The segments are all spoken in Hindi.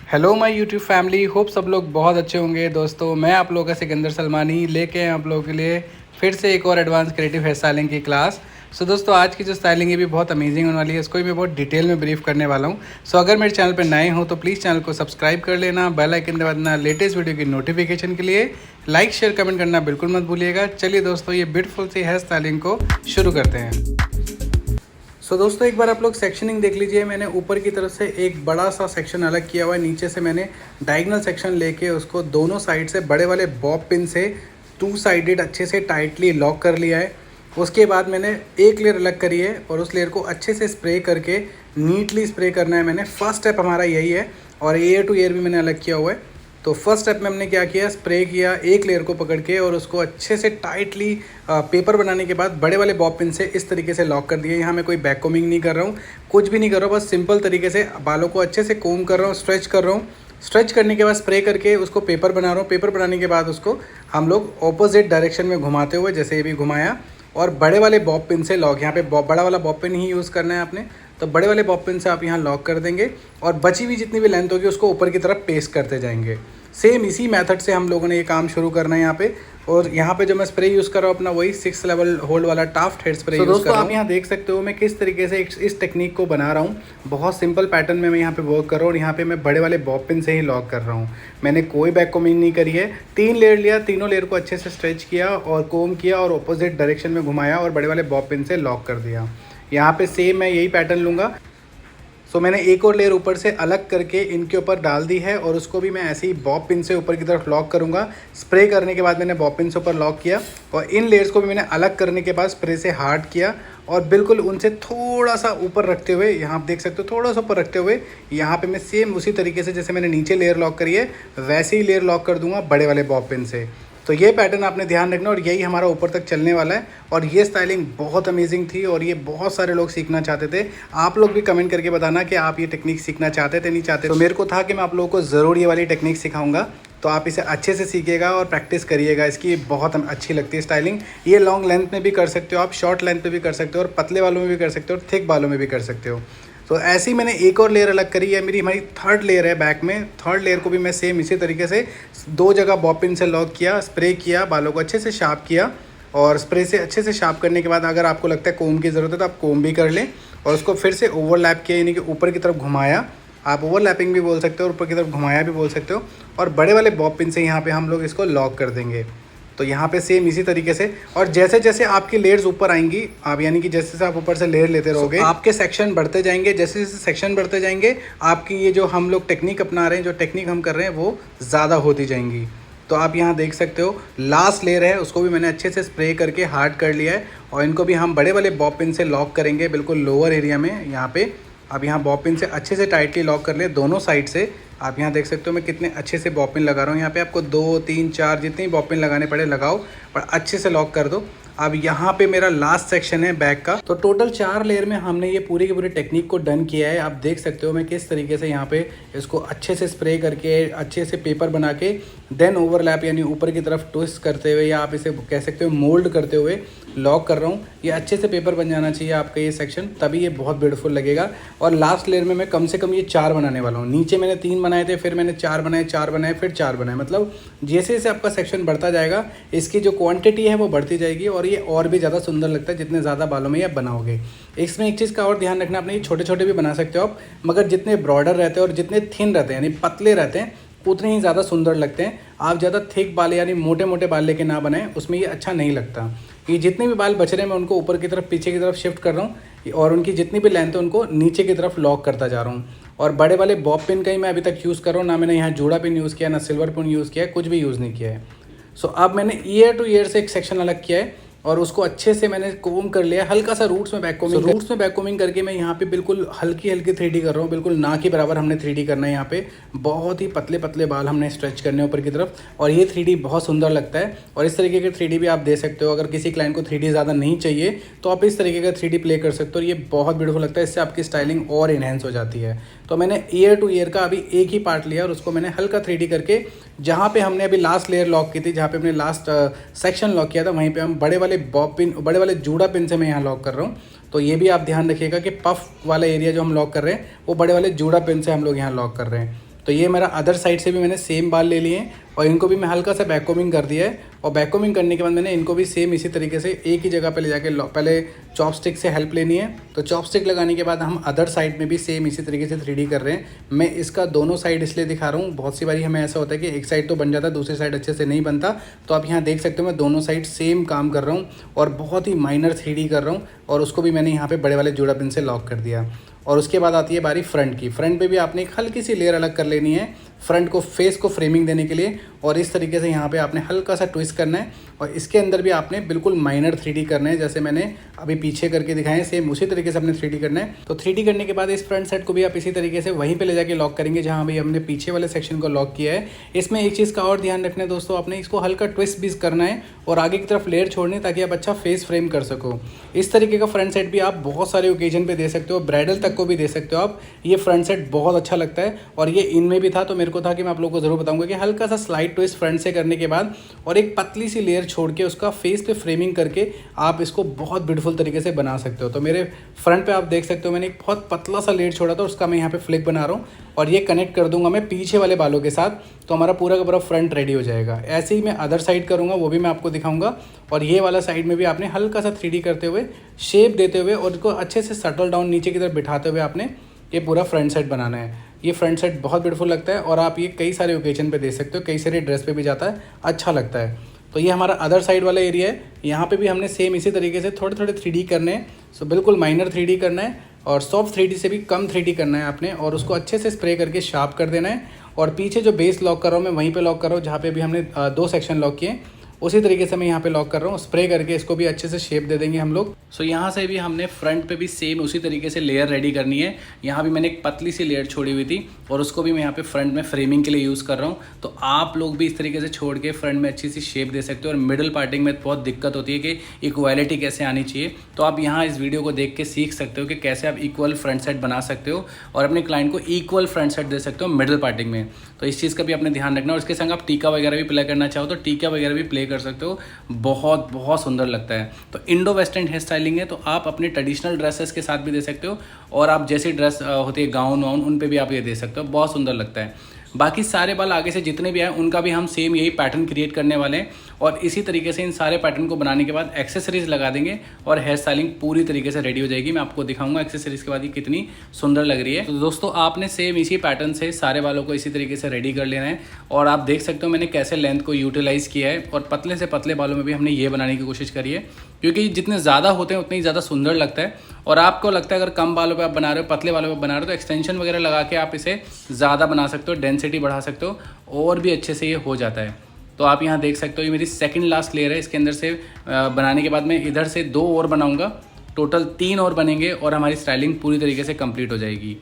Hello my YouTube family, hope सब लोग बहुत अच्छे होंगे। दोस्तों, मैं आप लोगों का सिकंदर सलमानी लेके आए आप लोगों के लिए फिर से एक और एडवांस क्रिएटिव हेयर स्टाइलिंग की क्लास। दोस्तों, आज की जो स्टाइलिंग है भी बहुत अमेजिंग होने वाली है। इसको भी मैं बहुत डिटेल में ब्रीफ करने वाला हूँ। अगर मेरे चैनल पर नए हो तो प्लीज़ चैनल को सब्सक्राइब कर लेना, बेल आइकन दबा देना लेटेस्ट वीडियो की नोटिफिकेशन के लिए। लाइक शेयर कमेंट करना बिल्कुल मत भूलिएगा। चलिए दोस्तों, ये ब्यूटीफुल सी हेयर स्टाइलिंग को शुरू करते हैं। दोस्तों, एक बार आप लोग सेक्शनिंग देख लीजिए। मैंने ऊपर की तरफ से एक बड़ा सा सेक्शन अलग किया हुआ है। नीचे से मैंने डायगोनल सेक्शन लेके उसको दोनों साइड से बड़े वाले बॉब पिन से टू साइडेड अच्छे से टाइटली लॉक कर लिया है। उसके बाद मैंने एक लेयर अलग करी है और उस लेयर को अच्छे से स्प्रे करके नीटली स्प्रे करना है मैंने। फर्स्ट स्टेप हमारा यही है और ईयर टू ईयर भी मैंने अलग किया हुआ है। तो फर्स्ट स्टेप में हमने क्या किया, स्प्रे किया एक लेयर को पकड़ के और उसको अच्छे से टाइटली पेपर बनाने के बाद बड़े वाले बॉब पिन से इस तरीके से लॉक कर दिया। यहाँ मैं कोई बैक कोमिंग नहीं कर रहा हूँ, कुछ भी नहीं कर रहा हूँ, बस सिंपल तरीके से बालों को अच्छे से कोम कर रहा हूँ, स्ट्रेच कर रहा हूँ। स्ट्रेच करने के बाद स्प्रे करके उसको पेपर बना रहा हूँ। पेपर बनाने के बाद उसको हम लोग ऑपोजिट डायरेक्शन में घुमाते हुए, जैसे ये भी घुमाया, और बड़े वाले बॉब पिन से लॉक। यहाँ पे बड़ा वाला बॉब पिन ही यूज़ करना है आपने, तो बड़े वाले बॉब पिन से आप यहाँ लॉक कर देंगे और बची हुई जितनी भी लेंथ होगी उसको ऊपर की तरफ पेस्ट करते जाएंगे। सेम इसी मेथड से हम लोगों ने ये काम शुरू करना है यहाँ पे। और यहाँ पे जो मैं स्प्रे यूज़ कर रहा हूँ अपना वही 6 लेवल होल्ड वाला टाफ्ट हेड स्प्रे यूज़ कर रहा हूँ। आप यहाँ देख सकते हो मैं किस तरीके से इस टेक्निक को बना रहा हूँ। बहुत सिंपल पैटर्न में मैं यहाँ पे वर्क कर रहा हूँ और यहाँ पे मैं बड़े वाले बॉब पिन से ही लॉक कर रहा हूँ। मैंने कोई बैक कोमिंग नहीं करी है। 3 लेयर लिया, तीनों लेयर को अच्छे से स्ट्रेच किया और कोम किया और अपोजिट डायरेक्शन में घुमाया और बड़े वाले बॉब पिन से लॉक कर दिया। यहाँ पे सेम मैं यही पैटर्न लूँगा। मैंने एक और लेयर ऊपर से अलग करके इनके ऊपर डाल दी है और उसको भी मैं ऐसे ही बॉब पिन से ऊपर की तरफ लॉक करूंगा। स्प्रे करने के बाद मैंने बॉब पिन से ऊपर लॉक किया और इन लेयर्स को भी मैंने अलग करने के बाद स्प्रे से हार्ड किया और बिल्कुल उनसे थोड़ा सा ऊपर रखते हुए, यहाँ आप देख सकते हो, थोड़ा सा ऊपर रखते हुए यहाँ पे मैं सेम उसी तरीके से जैसे मैंने नीचे लेयर लॉक करी है वैसे ही लेयर लॉक कर दूंगा बड़े वाले बॉब पिन से। तो ये पैटर्न आपने ध्यान रखना और यही हमारा ऊपर तक चलने वाला है। और ये स्टाइलिंग बहुत अमेजिंग थी और ये बहुत सारे लोग सीखना चाहते थे। आप लोग भी कमेंट करके बताना कि आप ये टेक्निक सीखना चाहते थे नहीं चाहते। तो मेरे को था कि मैं आप लोगों को ज़रूर ये वाली टेक्निक सिखाऊंगा, तो आप इसे अच्छे से सीखिएगा और प्रैक्टिस करिएगा इसकी। बहुत अच्छी लगती है स्टाइलिंग। ये लॉन्ग लेंथ में भी कर सकते हो आप, शॉर्ट लेंथ में भी कर सकते हो और पतले बालों में भी कर सकते हो और थिक बालों में भी कर सकते हो। तो ऐसे ही मैंने एक और लेयर अलग करी है। हमारी थर्ड लेयर है बैक में। थर्ड लेयर को भी मैं सेम इसी तरीके से 2 जगह बॉब पिन से लॉक किया, स्प्रे किया, बालों को अच्छे से शार्प किया और स्प्रे से अच्छे से शार्प करने के बाद अगर आपको लगता है कोम की ज़रूरत है तो आप कोम भी कर लें और उसको फिर से ओवरलैप किया, यानी कि ऊपर की तरफ घुमाया। आप ओवरलैपिंग भी बोल सकते हो और ऊपर की तरफ घुमाया भी बोल सकते हो और बड़े वाले बॉब पिन से यहाँ पे हम लोग इसको लॉक कर देंगे। तो यहाँ पे सेम इसी तरीके से। और जैसे जैसे आपकी लेयर्स ऊपर आएंगी, आप यानी कि जैसे जैसे आप ऊपर से लेयर लेते रहोगे आपके सेक्शन बढ़ते जाएंगे। जैसे जैसे सेक्शन बढ़ते जाएंगे आपकी ये जो हम लोग टेक्निक अपना रहे हैं, जो टेक्निक हम कर रहे हैं वो ज़्यादा होती जाएंगी। तो आप यहाँ देख सकते हो लास्ट लेयर है, उसको भी मैंने अच्छे से स्प्रे करके हार्ड कर लिया है और इनको भी हम बड़े वाले बॉब पिन से लॉक करेंगे बिल्कुल लोअर एरिया में। यहाँ पे अब यहाँ बॉब पिन से अच्छे से टाइटली लॉक कर ले दोनों साइड से। आप यहाँ देख सकते हो मैं कितने अच्छे से बॉब पिन लगा रहा हूँ। यहाँ पे आपको 2 3 4 जितने बॉब पिन लगाने पड़े लगाओ, पर अच्छे से लॉक कर दो। अब यहाँ पे मेरा लास्ट सेक्शन है बैक का। तो टोटल 4 लेयर में हमने ये पूरी की पूरी टेक्निक को डन किया है। आप देख सकते हो मैं किस तरीके से यहाँ पे इसको अच्छे से स्प्रे करके अच्छे से पेपर बना के देन ओवरलैप यानी ऊपर की तरफ ट्विस्ट करते हुए, या आप इसे कह सकते हो मोल्ड करते हुए लॉक कर रहा हूँ। ये अच्छे से पेपर बन जाना चाहिए आपका ये सेक्शन, तभी ये बहुत ब्यूटीफुल लगेगा। और लास्ट लेयर में मैं कम से कम ये 4 बनाने वाला हूँ। नीचे मैंने 3 बनाए थे, फिर मैंने 4 बनाए, 4 बनाए, फिर 4 बनाए। मतलब जैसे जैसे आपका सेक्शन बढ़ता जाएगा इसकी जो क्वांटिटी है वो बढ़ती जाएगी और ये और भी ज़्यादा सुंदर लगता है जितने ज़्यादा बालों में ये बनाओगे। इसमें एक चीज़ का और ध्यान रखना, अपने ये छोटे छोटे भी बना सकते हो आप, मगर जितने ब्रॉडर रहते हैं और जितने थिन रहते हैं यानी पतले रहते हैं उतने ही ज़्यादा सुंदर लगते हैं। आप ज़्यादा थिक बाल यानी मोटे मोटे बाल लेके ना बनाएं, उसमें ये अच्छा नहीं लगता। ये जितने भी बाल बच रहे हैं मैं उनको ऊपर की तरफ पीछे की तरफ शिफ्ट कर रहा हूँ और उनकी जितनी भी लेंथ है उनको नीचे की तरफ लॉक करता जा रहा हूँ। और बड़े वाले बॉब पिन का ही मैं अभी तक यूज़ कर रहा हूँ, ना मैंने यहाँ जूड़ा पिन यूज़ किया, ना सिल्वर पिन यूज़ किया है, कुछ भी यूज़ नहीं किया है। अब मैंने ईयर टू ईयर से एक सेक्शन अलग किया है और उसको अच्छे से मैंने कोम कर लिया। हल्का सा रूट्स में बैक कोमिंग रूट्स में बैक कोमिंग करके मैं यहाँ पे बिल्कुल हल्की हल्की 3D कर रहा हूँ। बिल्कुल ना के बराबर हमने 3D करना है। यहाँ पे बहुत ही पतले पतले बाल हमने स्ट्रेच करने ऊपर की तरफ और ये 3D बहुत सुंदर लगता है। और इस तरीके के 3D भी आप दे सकते हो। अगर किसी क्लाइंट को 3D ज़्यादा नहीं चाहिए तो आप इस तरीके का 3D प्ले कर सकते हो और ये बहुत ब्यूटीफुल लगता है। इससे आपकी स्टाइलिंग और इनहेंस हो जाती है। तो मैंने ईयर टू ईयर का अभी एक ही पार्ट लिया और उसको मैंने हल्का 3D करके, जहाँ पे हमने अभी लास्ट लेयर लॉक की थी, जहाँ पे हमने लास्ट सेक्शन लॉक किया था, वहीं पे हम बड़े वाले बॉब पिन, बड़े वाले जूड़ा पिन से मैं यहाँ लॉक कर रहा हूँ। तो ये भी आप ध्यान रखिएगा कि पफ वाला एरिया जो हम लॉक कर रहे हैं वो बड़े वाले जूड़ा पिन से हम लोग यहाँ लॉक कर रहे हैं। तो ये मेरा अदर साइड से भी मैंने सेम बाल ले लिए हैं और इनको भी मैं हल्का सा बैक कोमिंग कर दिया है। और बैक कोमिंग करने के बाद मैंने इनको भी सेम इसी तरीके से एक ही जगह पे ले जाके पहले चॉपस्टिक से हेल्प लेनी है। तो चॉपस्टिक लगाने के बाद हम अदर साइड में भी सेम इसी तरीके से 3D कर रहे हैं। मैं इसका दोनों साइड इसलिए दिखा रहा हूँ, बहुत सी बारी हमें ऐसा होता है कि एक साइड तो बन जाता है, दूसरी साइड अच्छे से नहीं बनता। तो आप यहाँ देख सकते हो मैं दोनों साइड सेम काम कर रहा हूँ और बहुत ही माइनर 3D कर रहा हूँ। और उसको भी मैंने यहाँ पे बड़े वाले जोड़ा पिन से लॉक कर दिया। और उसके बाद आती है बारी फ्रंट की। फ्रंट पे भी आपने एक हल्की सी लेयर अलग कर लेनी है फ्रंट को, फेस को फ्रेमिंग देने के लिए। और इस तरीके से यहाँ पे आपने हल्का सा ट्विस्ट करना है और इसके अंदर भी आपने बिल्कुल माइनर 3D करना है, जैसे मैंने अभी पीछे करके दिखाए सेम उसी तरीके से अपने 3D करना है। तो 3D करने के बाद इस फ्रंट सेट को भी आप इसी तरीके से वहीं पे ले जाके लॉक करेंगे जहाँ भी हमने पीछे वाले सेक्शन को लॉक किया है। इसमें एक चीज़ का और ध्यान रखना है दोस्तों, आपने इसको हल्का ट्विस्ट भी करना है और आगे की तरफ लेयर छोड़नी है ताकि आप अच्छा फेस फ्रेम कर सको। इस तरीके का फ्रंट सेट भी आप बहुत सारे ओकेजन पे दे सकते हो, ब्राइडल तक को भी दे सकते हो आप। ये फ्रंट सेट बहुत अच्छा लगता है और ये इनमें भी था, तो मेरे को था कि मैं आप लोगों को ज़रूर बताऊंगा कि हल्का सा स्लाइड ट्विस्ट फ्रंट से करने के बाद और एक पतली सी लेयर छोड़ के उसका फेस पे फ्रेमिंग करके आप इसको बहुत ब्यूटीफुल तरीके से बना सकते हो। तो मेरे फ्रंट पे आप देख सकते हो मैंने एक बहुत पतला सा लेयर छोड़ा था, उसका मैं यहाँ पे फ्लिक बना रहा हूँ और ये कनेक्ट कर दूंगा मैं पीछे वाले बालों के साथ। तो हमारा पूरा का पूरा फ्रंट रेडी हो जाएगा। ऐसे ही मैं अदर साइड करूँगा, वो भी मैं आपको दिखाऊंगा। और ये वाला साइड में भी आपने हल्का सा 3D करते हुए, शेप देते हुए और इसको अच्छे से सटल डाउन नीचे की तरफ बिठाते हुए आपने ये पूरा फ्रंट सेट बनाना है। ये फ्रंट सेट बहुत ब्यूटीफुल लगता है और आप ये कई सारे ओकेजन पे दे सकते हो, कई सारे ड्रेस पे भी जाता है, अच्छा लगता है। तो ये हमारा अदर साइड वाला एरिया है। यहाँ पे भी हमने सेम इसी तरीके से थोड़े थोड़े 3D करने हैं। सो बिल्कुल माइनर 3D करना है और सॉफ्ट 3D से भी कम 3D करना है आपने। और उसको अच्छे से स्प्रे करके शार्प कर देना है। और पीछे जो बेस लॉक कर रहा हूँ मैं वहीं पे लॉक कर रहा हूँ जहाँ पे भी हमने 2 सेक्शन लॉक किए, उसी तरीके से मैं यहाँ पे लॉक कर रहा हूँ। स्प्रे करके इसको भी अच्छे से शेप दे देंगे हम लोग। सो यहाँ से भी हमने फ्रंट पे भी सेम उसी तरीके से लेयर रेडी करनी है। यहाँ भी मैंने एक पतली सी लेयर छोड़ी हुई थी और उसको भी मैं यहाँ पे फ्रंट में फ्रेमिंग के लिए यूज़ कर रहा हूँ। तो आप लोग भी इस तरीके से छोड़ के फ्रंट में अच्छी सी शेप दे सकते हो। और मिडल पार्टिंग में बहुत दिक्कत होती है कि इक्वालिटी कैसे आनी चाहिए, तो आप यहाँ इस वीडियो को देख के सीख सकते हो कि कैसे आप इक्वल फ्रंट सेट बना सकते हो और अपने क्लाइंट को इक्वल फ्रंट सेट दे सकते हो मिडल पार्टिंग में। तो इस चीज़ का भी आपने ध्यान रखना। और इसके संग आप टीका वगैरह भी प्ले करना चाहो तो टीका वगैरह भी प्ले कर सकते हो, बहुत बहुत सुंदर लगता है। तो इंडो वेस्टर्न हेयर स्टाइलिंग है, तो आप अपने ट्रेडिशनल ड्रेसेस के साथ भी दे सकते हो और आप जैसी ड्रेस होती है गाउन वाउन उन पे भी आप ये दे सकते हो, बहुत सुंदर लगता है। बाकी सारे बाल आगे से जितने भी आए उनका भी हम सेम यही पैटर्न क्रिएट करने वाले हैं और इसी तरीके से इन सारे पैटर्न को बनाने के बाद एक्सेसरीज लगा देंगे और हेयर स्टाइलिंग पूरी तरीके से रेडी हो जाएगी। मैं आपको दिखाऊंगा एक्सेसरीज के बाद ये कितनी सुंदर लग रही है। तो दोस्तों आपने सेम इसी पैटर्न से सारे बालों को इसी तरीके से रेडी कर लेना है। और आप देख सकते हो मैंने कैसे लेंथ को यूटिलाइज़ किया है और पतले से पतले बालों में भी हमने ये बनाने की कोशिश करी है, क्योंकि जितने ज़्यादा होते हैं उतने ही ज़्यादा सुंदर लगता है। और आपको लगता है अगर कम बालों पे आप बना रहे हो, पतले बालों पे बना रहे हो, तो एक्सटेंशन वगैरह लगा के आप इसे ज़्यादा बना सकते हो, डेंसिटी बढ़ा सकते हो और भी अच्छे से ये हो जाता है। तो आप यहाँ देख सकते हो ये मेरी सेकंड लास्ट लेयर है। इसके अंदर से बनाने के बाद मैं इधर से 2 और बनाऊँगा, टोटल 3 और बनेंगे और हमारी स्टाइलिंग पूरी तरीके से कंप्लीट हो जाएगी।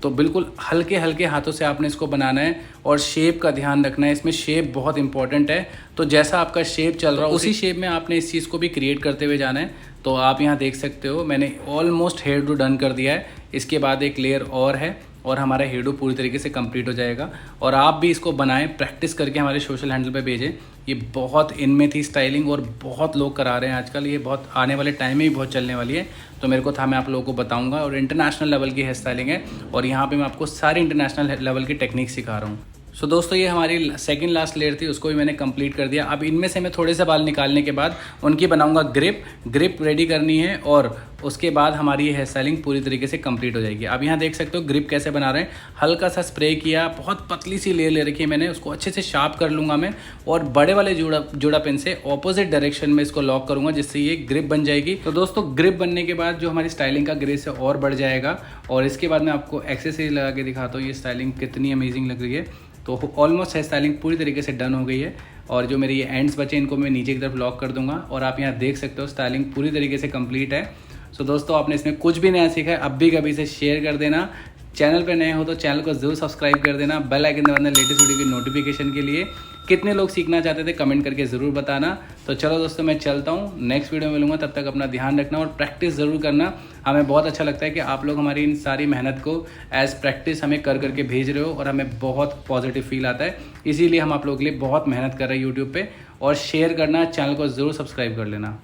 तो बिल्कुल हल्के हल्के हाथों से आपने इसको बनाना है और शेप का ध्यान रखना है। इसमें शेप बहुत इंपॉर्टेंट है, तो जैसा आपका शेप चल रहा है उसी शेप में आपने इस चीज़ को भी क्रिएट करते हुए जाना है। तो आप यहाँ देख सकते हो मैंने ऑलमोस्ट हेयर डू डन कर दिया है। इसके बाद एक लेयर और है और हमारा हेयर डू पूरी तरीके से कंप्लीट हो जाएगा। और आप भी इसको बनाएं, प्रैक्टिस करके हमारे सोशल हैंडल पे भेजें। ये बहुत इनमें थी स्टाइलिंग और बहुत लोग करा रहे हैं आजकल, ये बहुत आने वाले टाइम में भी बहुत चलने वाली है। तो मेरे को था मैं आप लोगों को बताऊंगा। और इंटरनेशनल लेवल की हेयर स्टाइलिंग है और यहाँ पे मैं आपको सारी इंटरनेशनल लेवल की टेक्निक सिखा रहा हूँ। सो दोस्तों ये हमारी सेकंड लास्ट लेयर थी, उसको भी मैंने कंप्लीट कर दिया। अब इनमें से मैं थोड़े से बाल निकालने के बाद उनकी बनाऊंगा ग्रिप रेडी करनी है और उसके बाद हमारी ये हेयर स्टाइलिंग पूरी तरीके से कंप्लीट हो जाएगी। अब यहाँ देख सकते हो ग्रिप कैसे बना रहे हैं। हल्का सा स्प्रे किया, बहुत पतली सी लेयर ले रखी है मैंने, उसको अच्छे से शार्प कर लूँगा मैं और बड़े वाले जोड़ा पेन से ऑपोजिट डायरेक्शन में इसको लॉक करूँगा जिससे ये ग्रिप बन जाएगी। तो दोस्तों ग्रिप बनने के बाद जो हमारी स्टाइलिंग का ग्रेस है और बढ़ जाएगा। और इसके बाद मैं आपको एक्सेसरीज लगा के दिखाता हूँ ये स्टाइलिंग कितनी अमेजिंग लग रही है। तो ऑलमोस्ट हेयर स्टाइलिंग पूरी तरीके से डन हो गई है और जो मेरे ये एंड्स बचे इनको मैं नीचे की तरफ लॉक कर दूंगा और आप यहाँ देख सकते हो स्टाइलिंग पूरी तरीके से कंप्लीट है। सो दोस्तों आपने इसमें कुछ भी नया सीखा है, अब भी कभी इसे शेयर कर देना। चैनल पे नए हो तो चैनल को जरूर सब्सक्राइब कर देना, बेल आइकन दबाना लेटेस्ट वीडियो की नोटिफिकेशन के लिए। कितने लोग सीखना चाहते थे कमेंट करके ज़रूर बताना। तो चलो दोस्तों मैं चलता हूँ, नेक्स्ट वीडियो में मिलूंगा, तब तक अपना ध्यान रखना और प्रैक्टिस ज़रूर करना। हमें बहुत अच्छा लगता है कि आप लोग हमारी इन सारी मेहनत को एज प्रैक्टिस हमें कर करके भेज रहे हो और हमें बहुत पॉजिटिव फील आता है। इसीलिए हम आप लोगों के लिए बहुत मेहनत कर रहे हैं यूट्यूब पर। और शेयर करना, चैनल को ज़रूर सब्सक्राइब कर लेना।